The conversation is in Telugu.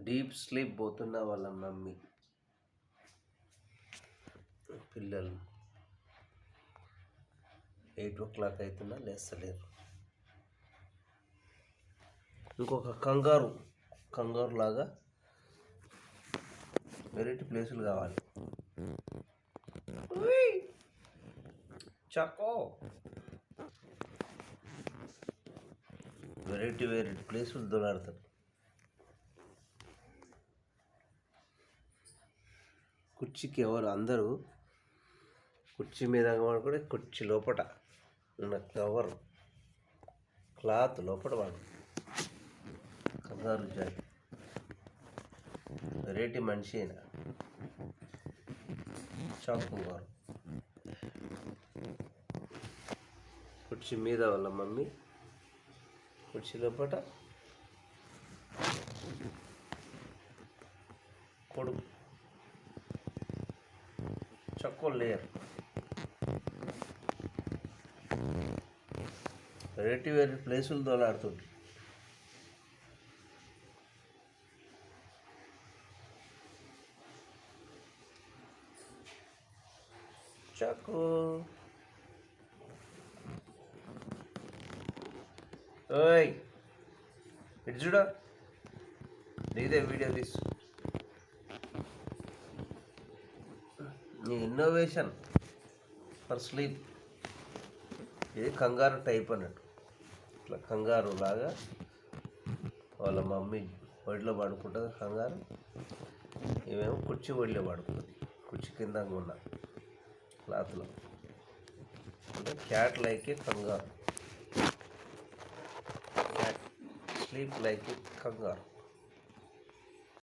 డీప్ స్లీప్ పోతున్న వాళ్ళ మమ్మీ పిల్లలు 8 o'clock అవుతున్నా లేస్తలేరు. ఇంకొక కంగారు లాగా వెరైటీ ప్లేసులు కావాలి. చకో వెరైటీ ప్లేసులు దొలాడతారు. కుర్చీకి ఎవరు అందరూ కుర్చీ మీద కూడా కుర్చీ లోపట ఉన్న కవర్ క్లాత్ లోపల వాడు కంగారు జాతి వెరైటీ మనిషి అయినా చాకు గారు. కుర్చీ మీద వాళ్ళ మమ్మీ, కుర్చీ లోపల కొడుకు చక్కో లేయర్. వెరైటీ ప్లేసులు దోలాడుతుంది. చక్కు ఓయ్ ఇటు చూడ, నీదే వీడియో తీసు. నీ ఇన్నోవేషన్ ఫర్ స్లీప్. ఇది కంగారు టైప్ అన్నట్టు. ఇట్లా కంగారు లాగా వాళ్ళ మమ్మీ ఒడిలో పడుకుంటుంది కంగారు, ఇవేమో కుర్చీ ఒడిలో పడుకుంటుంది. కుర్చీ కింద ఉన్న క్లాత్లో అంటే క్యాట్ లైక్ ఏ కంగారు, క్యాట్ స్లీప్ లైక్ ఏ కంగారు.